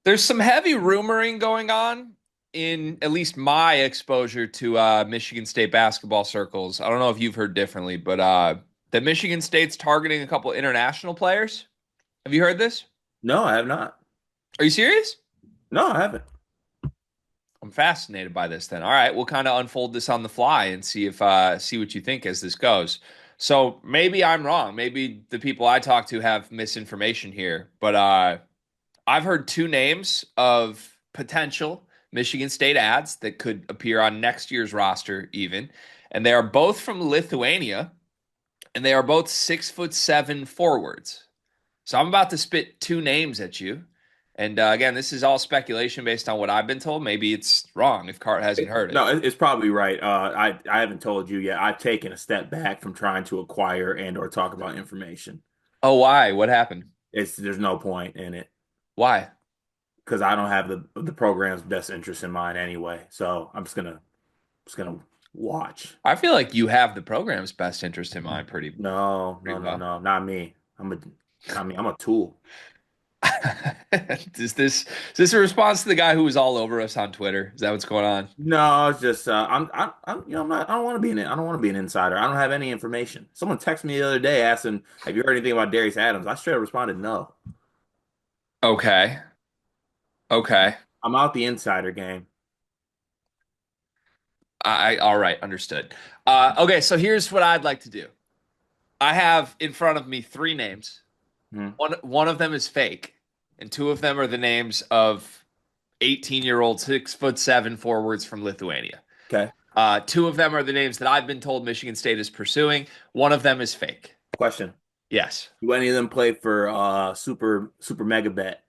There's some heavy rumoring going on in at least my exposure to Michigan State basketball circles. I don't know if you've heard differently, but that Michigan State's targeting a couple international players. Have you heard this? No, I have not. Are you serious? No, I haven't. I'm fascinated by this then. All right, we'll kind of unfold this on the fly and see what you think as this goes. So maybe I'm wrong. Maybe the people I talk to have misinformation here, but I've heard two names of potential Michigan State ads that could appear on next year's roster, even. And they are both from Lithuania, and they are both 6'7" forwards. So I'm about to spit two names at you. And again, this is all speculation based on what I've been told. Maybe it's wrong if Cart hasn't heard it. No, it's probably right. I haven't told you yet. I've taken a step back from trying to acquire and or talk about information. Oh, why? What happened? There's no point in it Why? because I don't have the program's best interest in mind anyway. So I'm just gonna watch. I feel like you have the program's best interest in mind No, no, pretty no, well. no, not me. Not me. I'm a tool. Is this a response to the guy who was all over us on Twitter? Is that what's going on? No, it's just I'm not. I don't want to be I don't want to be an insider. I don't have any information. Someone texted me the other day asking, "Have you heard anything about Darius Adams?" I straight up responded, "No." Okay. Okay. I'm out the insider game. All right, understood. Okay, so here's what I'd like to do. I have in front of me three names. Hmm. One of them is fake, and two of them are the names of 18-year-old 6'7" forwards from Lithuania. Okay. Two of them are the names that I've been told Michigan State is pursuing. One of them is fake. Question. Yes. Do any of them play for Super Mega Bet?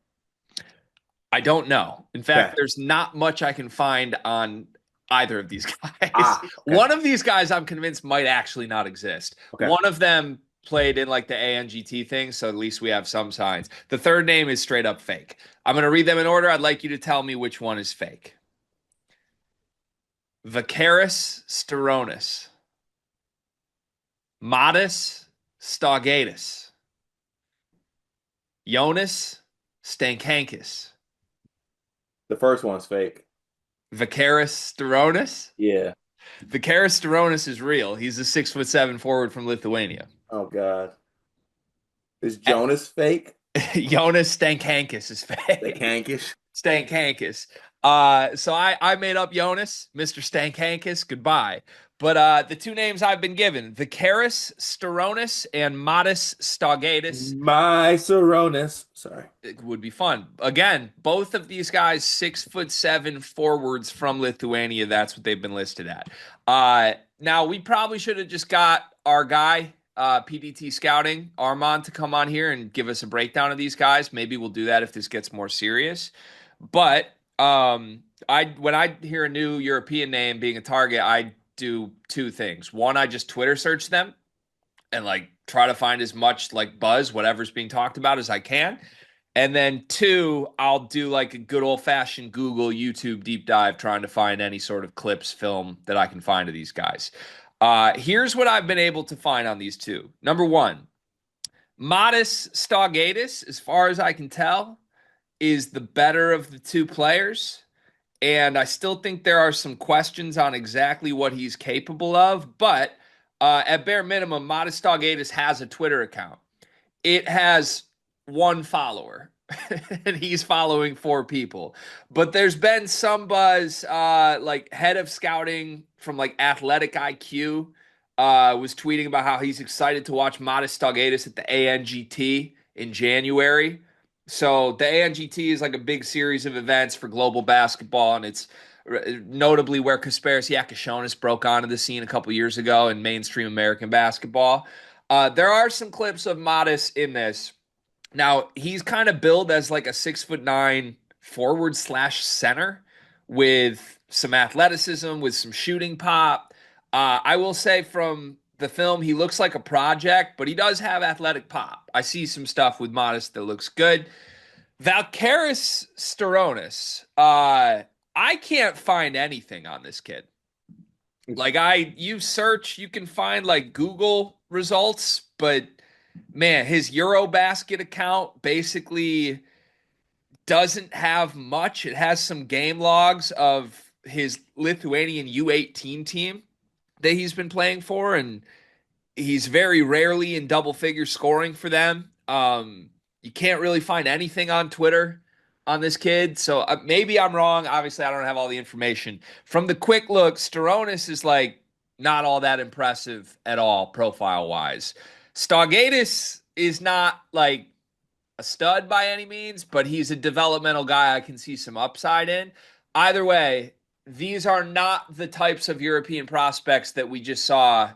I don't know. In fact, Okay. there's not much I can find on either of these guys. Ah, okay. One of these guys I'm convinced might actually not exist. Okay. One of them played in like the ANGT thing, so at least we have some signs. The third name is straight up fake. I'm going to read them in order. I'd like you to tell me which one is fake. Vicaris Steronis, Modus Staugatus, Jonas Stankankis. The first one's fake. Vicaris Steronis? Yeah. Vicaris Steronis is real. He's a 6'7" forward from Lithuania. Oh God. Is Jonas fake? Jonas Stankankis is The fake. Kankish? Stankankis. So I made up Jonas, Mr. Stankankis. Goodbye. But the two names I've been given, Vicaris Steronis and Modus Staugatus, My Saronis. Sorry. it would be fun. Again, both of these guys, 6'7" forwards from Lithuania. That's what they've been listed at. Now we probably should have just got our guy, PDT Scouting, Armand, to come on here and give us a breakdown of these guys. Maybe we'll do that if this gets more serious. But I when I hear a new European name being a target, I do two things. One, I just Twitter search them and like try to find as much like buzz, whatever's being talked about as I can. And then two, I'll do like a good old fashioned Google, YouTube deep dive trying to find any sort of clips, film that I can find of these guys. Here's what I've been able to find on these two. Number one, Modus Staugatus, as far as I can tell, is the better of the two players. And I still think there are some questions on exactly what he's capable of. But at bare minimum, Modest Staugatus has a Twitter account. It has one follower, and he's following four people. But there's been some buzz, like head of scouting from like Athletic IQ was tweeting about how he's excited to watch Modest Staugatus at the ANGT in January. So the ANGT is like a big series of events for global basketball, and it's notably where Kasparis Yakashonis broke onto the scene a couple years ago in mainstream American basketball. There are some clips of Modest in this. Now he's kind of billed as like a 6'9" forward slash center with some athleticism, with some shooting pop. I will say from the film, he looks like a project, but he does have athletic pop. I see some stuff with Modest that looks good. Valkaris Steronis. I can't find anything on this kid. Like you search, you can find like Google results, but man, his Eurobasket account basically doesn't have much. It has some game logs of his Lithuanian U18 team that he's been playing for, and he's very rarely in double figure scoring for them. You can't really find anything on Twitter on this kid, so maybe I'm wrong. Obviously, I don't have all the information. From the quick look, Steronis is like not all that impressive at all profile wise. Staugatis is not like a stud by any means, but he's a developmental guy I can see some upside in. Either way, these are not the types of European prospects that we just saw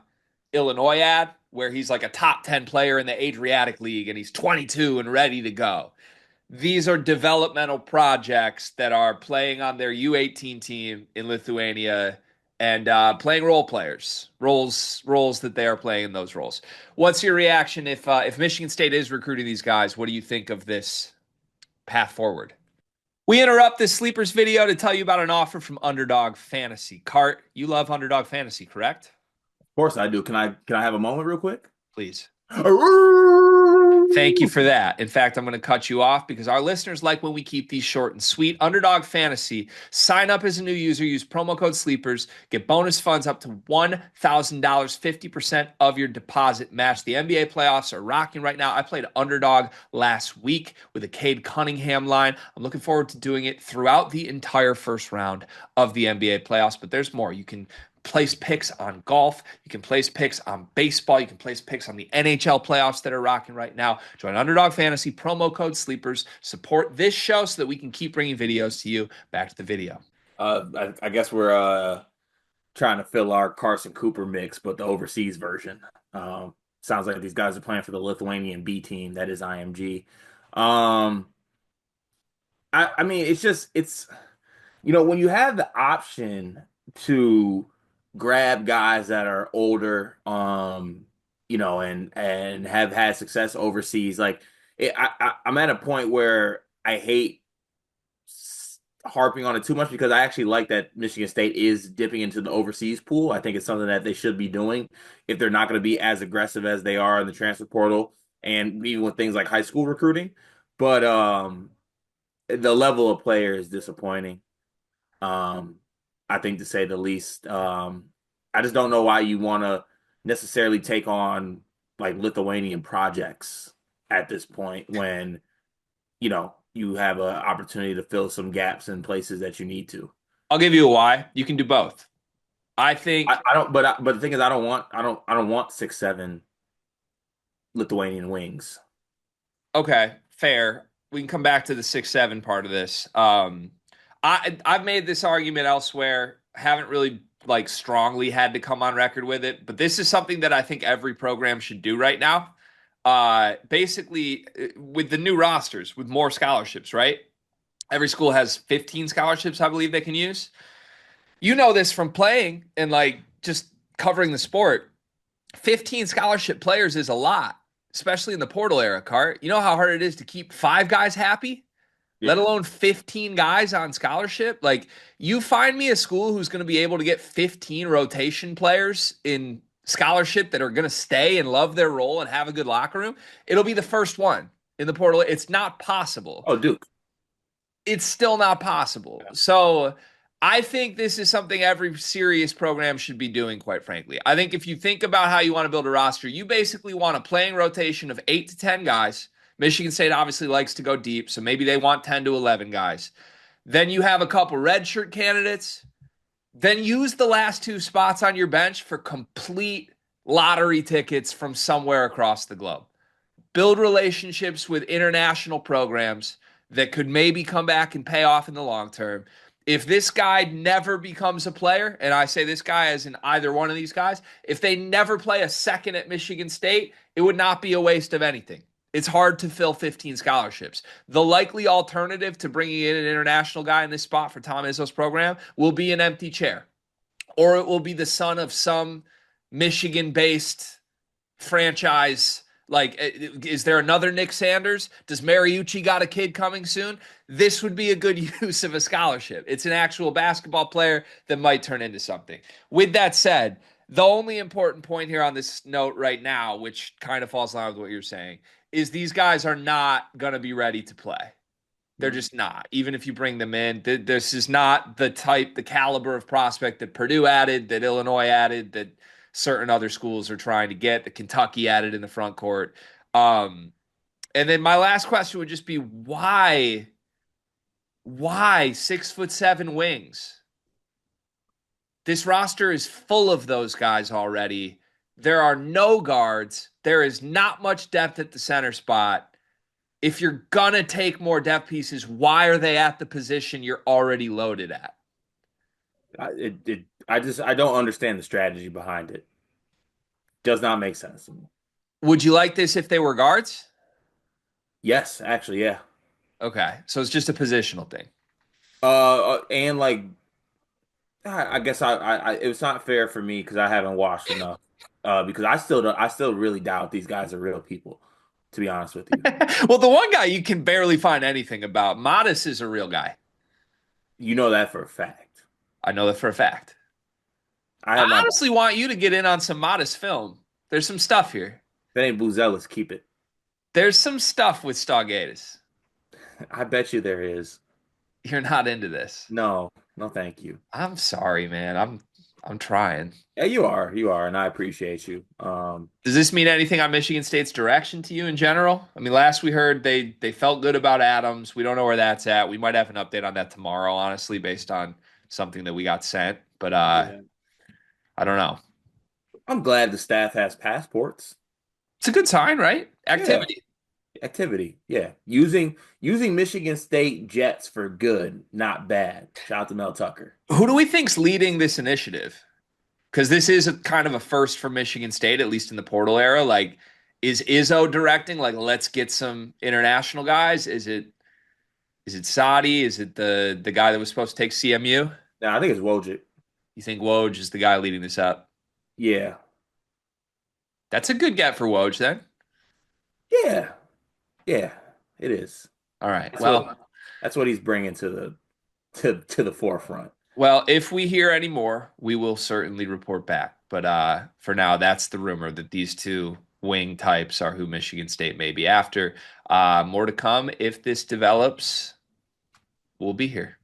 Illinois at, where he's like a top 10 player in the Adriatic League and he's 22 and ready to go. These are developmental projects that are playing on their U18 team in Lithuania and playing roles that they are playing in those roles. What's your reaction if Michigan State is recruiting these guys? What do you think of this path forward? We interrupt this sleepers video to tell you about an offer from Underdog Fantasy. Cart, you love Underdog Fantasy, correct? Of course I do. Can I have a moment real quick? Please. Thank you for that. In fact, I'm going to cut you off because our listeners like when we keep these short and sweet. Underdog Fantasy. Sign up as a new user. Use promo code SLEEPERS. Get bonus funds up to $1,000, 50% of your deposit match. The NBA playoffs are rocking right now. I played Underdog last week with a Cade Cunningham line. I'm looking forward to doing it throughout the entire first round of the NBA playoffs, but there's more. You can place picks on golf. You can place picks on baseball. You can place picks on the NHL playoffs that are rocking right now. Join Underdog Fantasy, promo code SLEEPERS. Support this show so that we can keep bringing videos to you. Back to the video. I guess we're trying to fill our Carson Cooper mix, but the overseas version. Sounds like these guys are playing for the Lithuanian B team. That is IMG. I mean, it's when you have the option to grab guys that are older, and have had success overseas, like I'm at a point where I hate harping on it too much because I actually like that Michigan State is dipping into the overseas pool. I think it's something that they should be doing if they're not going to be as aggressive as they are in the transfer portal and even with things like high school recruiting. But the level of player is disappointing. Um, I think to say the least. I just don't know why you want to necessarily take on like Lithuanian projects at this point when you have an opportunity to fill some gaps in places that you need to. I'll give you a why. You can do both. I think I don't, but the thing is, I don't want 6'7" Lithuanian wings. okay, fair. We can come back to the 6'7" part of this. I've made this argument elsewhere. Haven't really like strongly had to come on record with it, but this is something that I think every program should do right now. Basically, with the new rosters, with more scholarships, right? Every school has 15 scholarships, I believe they can use. You know this from playing and like just covering the sport. 15 scholarship players is a lot, especially in the portal era, Cart. You know how hard it is to keep 5 guys happy, let Yeah. alone 15 guys on scholarship? Like, you find me a school who's going to be able to get 15 rotation players in scholarship that are going to stay and love their role and have a good locker room. It'll be the first one in the portal. It's not possible. Oh, Duke. It's still not possible. Yeah. So I think this is something every serious program should be doing, quite frankly. I think if you think about how you want to build a roster, you basically want a playing rotation of 8 to 10 guys. Michigan State obviously likes to go deep, so maybe they want 10 to 11 guys. Then you have a couple redshirt candidates. Then use the last 2 spots on your bench for complete lottery tickets from somewhere across the globe. Build relationships with international programs that could maybe come back and pay off in the long term. If this guy never becomes a player, and I say this guy as in either one of these guys, if they never play a second at Michigan State, it would not be a waste of anything. It's hard to fill 15 scholarships. The likely alternative to bringing in an international guy in this spot for Tom Izzo's program will be an empty chair, or it will be the son of some Michigan-based franchise. Like, is there another Nick Sanders? Does Mariucci got a kid coming soon? This would be a good use of a scholarship. It's an actual basketball player that might turn into something. With that said, the only important point here on this note right now, which kind of falls in line with what you're saying, is these guys are not going to be ready to play. They're just not. Even if you bring them in, this is not the caliber of prospect that Purdue added, that Illinois added, that certain other schools are trying to get, that Kentucky added in the front court. Um, and then my last question would just be why 6'7" wings? This roster is full of those guys already. There are no guards. There is not much depth at the center spot. If you're gonna take more depth pieces, why are they at the position you're already loaded at? I don't understand the strategy behind it. Does not make sense to me. Would you like this if they were guards? Yes, actually, yeah. Okay, so it's just a positional thing. And like, I guess it was not fair for me because I haven't watched enough. Because I still really doubt these guys are real people, to be honest with you. Well, the one guy you can barely find anything about, Modest, is a real guy. You know that for a fact. I know that for a fact. I I have my doubt. honestly want you to get in on some Modest film. There's some stuff here. If that ain't Buzelis, keep it. There's some stuff with Staugatus. I bet you there is. You're not into this. No, no, thank you. I'm sorry, man. I'm trying. Yeah, you are, and I appreciate you. Does this mean anything on Michigan State's direction to you in general? I mean, last we heard they felt good about Adams. We don't know where that's at. We might have an update on that tomorrow, honestly, based on something that we got sent. But Yeah, I don't know. I'm glad the staff has passports. It's a good sign, right? Yeah, Activity. activity. Yeah, using Michigan State jets for good, not bad. Shout out to Mel Tucker. Who do we think's leading this initiative? Because this is a kind of a first for Michigan State, at least in the portal era. Like, is Izzo directing? Like, let's get some international guys. Is it Sadi? Is it the guy that was supposed to take CMU? Now I think it's Wojcik. You think Woj is the guy leading this up? Yeah, That's a good get for Woj then. yeah, yeah. It is. All right. That's what Well, that's what he's bringing to the forefront. if we hear any more, we will certainly report back. But for now, that's the rumor that these two wing types are who Michigan State may be after. More to come if this develops. We'll be here.